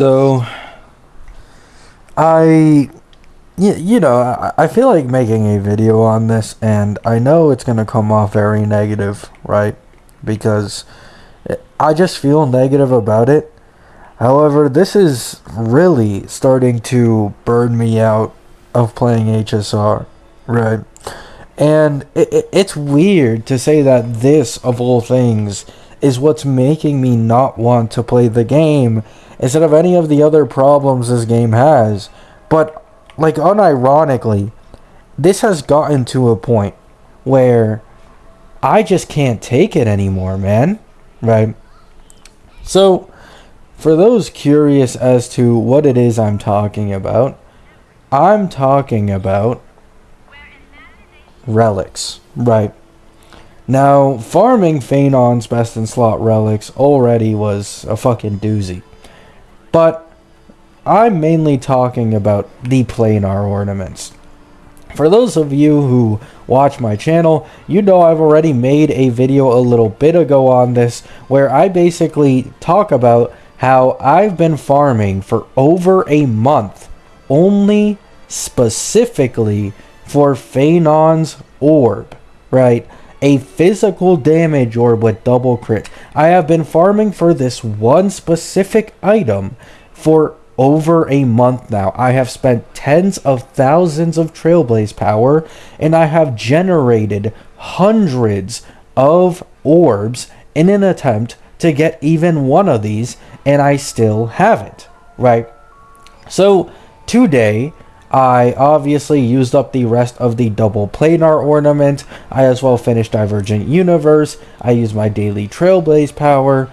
So I feel like making a video on this, and I know it's gonna come off very negative, right? Because I just feel negative about it. However, this is really starting to burn me out of playing HSR, right? And it's weird to say that this, of all things, is what's making me not want to play the game instead of any of the other problems this game has. But, like, unironically, this has gotten to a point where I just can't take it anymore, man. Right? So, for those curious as to what it is I'm talking about relics. Right. Now, farming Phaenon's best in slot relics already was a fucking doozy. But I'm mainly talking about the planar ornaments. For those of you who watch my channel, you know I've already made a video a little bit ago on this where I basically talk about how I've been farming for over a month only specifically for Phaenon's orb, right? A physical damage orb with double crit. I have been farming for this one specific item for over a month now. I have spent tens of thousands of Trailblaze power, and I have generated hundreds of orbs in an attempt to get even one of these, and I still haven't, right? So today, I obviously used up the rest of the double planar ornament. I as well finished Divergent Universe. I used my daily Trailblaze power,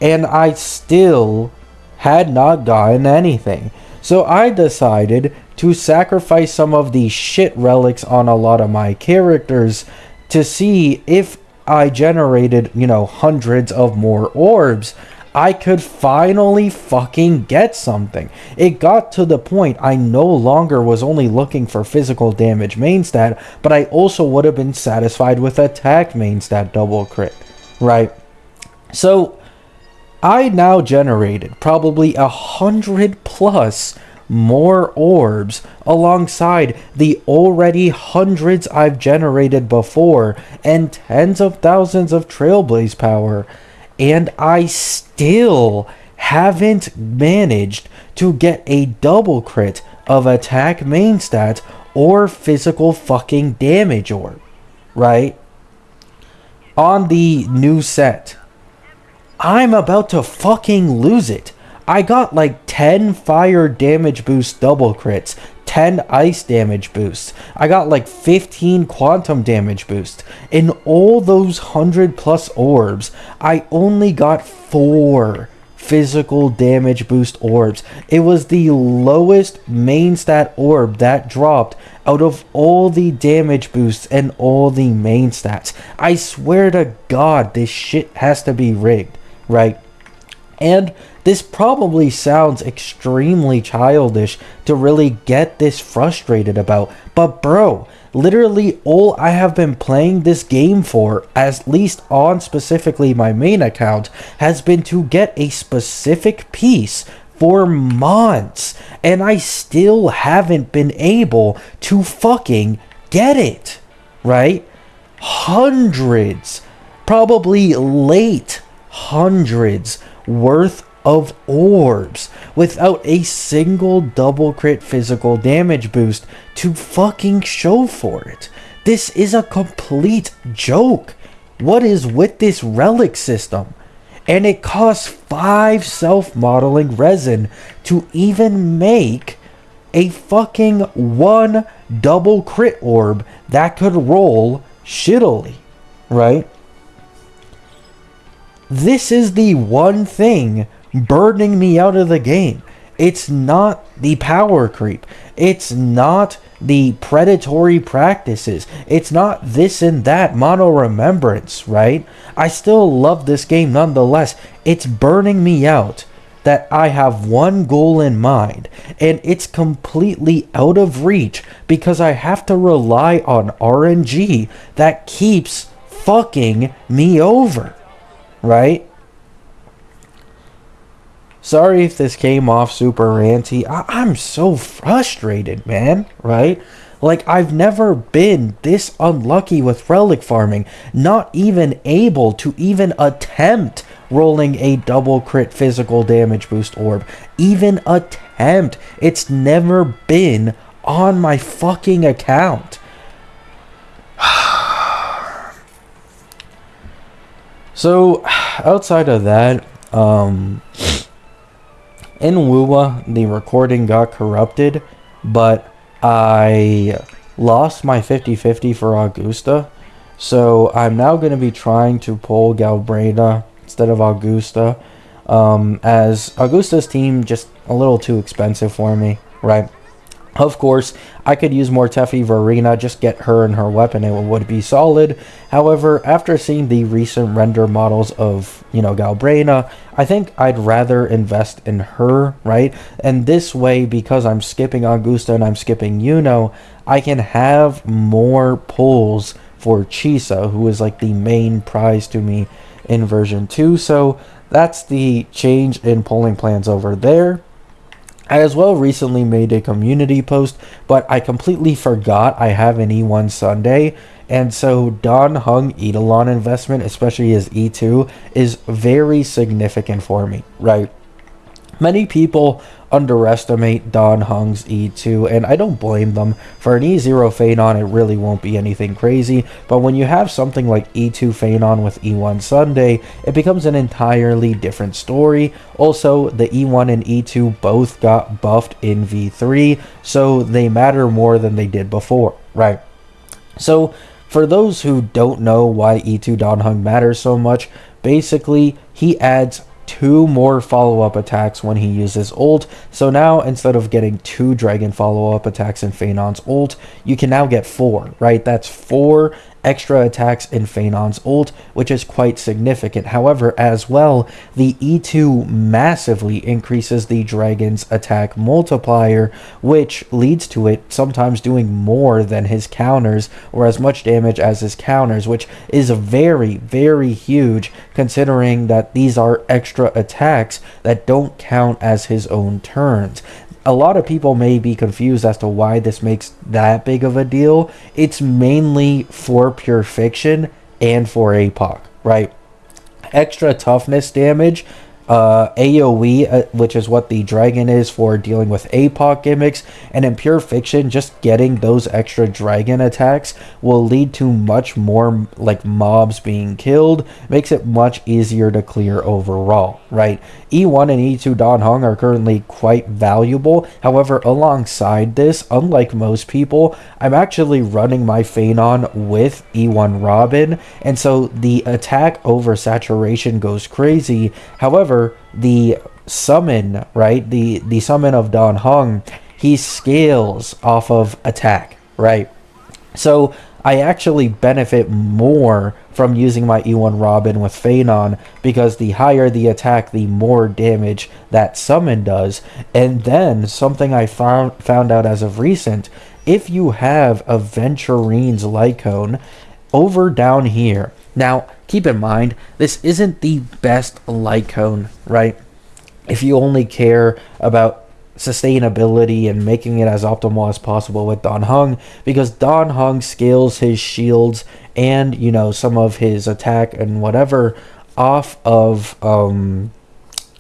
and I still had not gotten anything. So I decided to sacrifice some of the shit relics on a lot of my characters to see if I generated, hundreds of more orbs, I could finally fucking get something. It got to the point I no longer was only looking for physical damage main stat, but I also would have been satisfied with attack main stat double crit, right? So I now generated probably 100 plus more orbs alongside the already hundreds I've generated before and tens of thousands of Trailblaze power. And I still haven't managed to get a double crit of attack main stat or physical fucking damage orb, right? On the new set, I'm about to fucking lose it. I got like 10 fire damage boost double crits, 10 ice damage boosts. I got like 15 quantum damage boosts. In all those 100 plus orbs, I only got 4 physical damage boost orbs. It was the lowest main stat orb that dropped out of all the damage boosts and all the main stats. I swear to God, this shit has to be rigged, right? And this probably sounds extremely childish to really get this frustrated about, but bro, literally all I have been playing this game for, at least on specifically my main account, has been to get a specific piece for months, and I still haven't been able to fucking get it, right? Hundreds, probably late hundreds worth of orbs without a single double crit physical damage boost to fucking show for it. This is a complete joke. What is with this relic system? And it costs 5 self-modeling resin to even make a fucking 1 double crit orb that could roll shittily, right? This is the one thing burning me out of the game. It's not the power creep. It's not the predatory practices. It's not this and that mono remembrance, right? I still love this game nonetheless. It's burning me out that I have one goal in mind, and it's completely out of reach because I have to rely on RNG that keeps fucking me over, right? Sorry if this came off super ranty. I'm so frustrated, man, right? Like, I've never been this unlucky with relic farming, not even able to even attempt rolling a double crit physical damage boost orb. Even attempt. It's never been on my fucking account. So, outside of that, in Wuwa, the recording got corrupted, but I lost my 50-50 for Augusta, so I'm now going to be trying to pull Galbreda instead of Augusta, as Augusta's team just a little too expensive for me, right? Of course, I could use more Teffy Verena, just get her and her weapon, it would be solid. However, after seeing the recent render models of, Galbrena, I think I'd rather invest in her, right? And this way, because I'm skipping Augusta and I'm skipping Yuno, I can have more pulls for Chisa, who is like the main prize to me in version 2. So that's the change in pulling plans over there. I as well recently made a community post, but I completely forgot I have an E1 Sunday, and so Don Hung Eidolon investment, especially his E2, is very significant for me, right? Many people underestimate Don Hung's E2, and I don't blame them. For an E0 Phanon, it really won't be anything crazy, but when you have something like E2 Phanon with E1 Sunday, it becomes an entirely different story. Also, the E1 and E2 both got buffed in V3, so they matter more than they did before, right? So, for those who don't know why E2 Don Hung matters so much, basically, he adds 2 more follow-up attacks when he uses ult. So now, instead of getting 2 dragon follow-up attacks in Phanon's ult, you can now get 4, right? That's 4 extra attacks in Phanon's ult, which is quite significant. However, as well, the E2 massively increases the dragon's attack multiplier, which leads to it sometimes doing more than his counters, or as much damage as his counters, which is very, very huge, considering that these are extra attacks that don't count as his own turns. A lot of people may be confused as to why this makes that big of a deal. It's mainly for Pure Fiction and for APOC, right? Extra toughness damage, AoE, which is what the dragon is for dealing with APOC gimmicks, and in Pure Fiction, just getting those extra dragon attacks will lead to much more like mobs being killed, makes it much easier to clear overall, right? E1 and E2 Don Hung are currently quite valuable. However, alongside this, unlike most people, I'm actually running my Phanon with E1 Robin, and so the attack oversaturation goes crazy. However, the summon, right? The summon of Don Hung, he scales off of attack, right? So I actually benefit more from using my E1 Robin with Phanon, because the higher the attack, the more damage that summon does. And then something I found out as of recent, if you have a Venturine's Lycone over down here. Now, keep in mind, this isn't the best Lycone, right? If you only care about sustainability and making it as optimal as possible with Don Hung, because Don Hung scales his shields and, some of his attack and whatever off of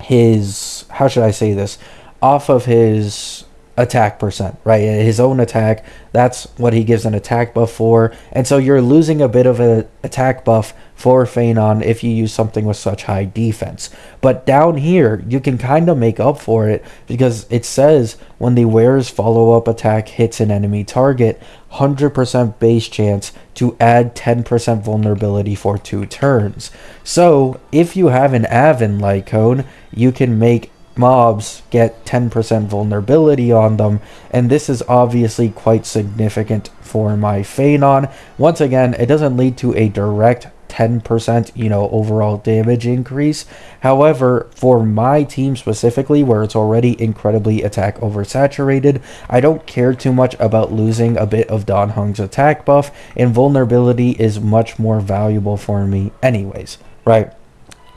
his, how should I say this, off of his attack percent, right? His own attack, that's what he gives an attack buff for, and so you're losing a bit of an attack buff for Phanon if you use something with such high defense. But down here, you can kind of make up for it, because it says when the wearer's follow-up attack hits an enemy target, 100% base chance to add 10% vulnerability for 2 turns. So if you have an Avon Lycone, you can make mobs get 10% vulnerability on them, and this is obviously quite significant for my Phanon. Once again, it doesn't lead to a direct 10% overall damage increase. However, for my team specifically, where it's already incredibly attack oversaturated, I don't care too much about losing a bit of Don Hung's attack buff, and vulnerability is much more valuable for me anyways, right?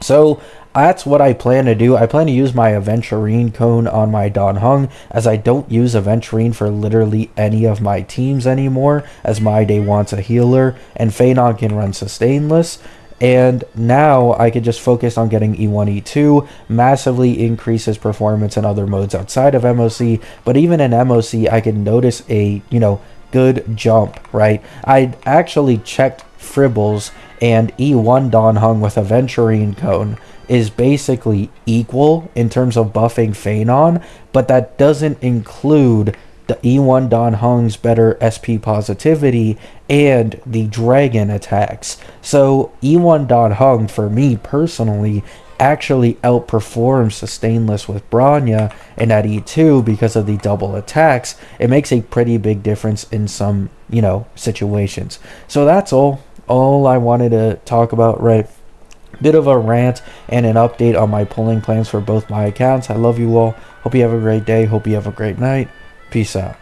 So that's what I plan to do. I plan to use my Aventurine cone on my Don Hung, as I don't use Aventurine for literally any of my teams anymore, as my day wants a healer, and Phanon can run Sustainless. And now I could just focus on getting E1, E2, massively increase his performance in other modes outside of MOC. But even in MOC, I can notice a, good jump, right? I actually checked Fribbles, and E1 Don Hung with Aventurine Cone is basically equal in terms of buffing Phanon, but that doesn't include the E1 Don Hung's better SP positivity and the dragon attacks. So E1 Don Hung, for me personally, actually outperforms Sustainless with Bronya, and at E2, because of the double attacks, it makes a pretty big difference in some, situations. So that's all I wanted to talk about, right? Bit of a rant and an update on my pulling plans for both my accounts. I love you all. Hope you have a great day. Hope you have a great night. Peace out.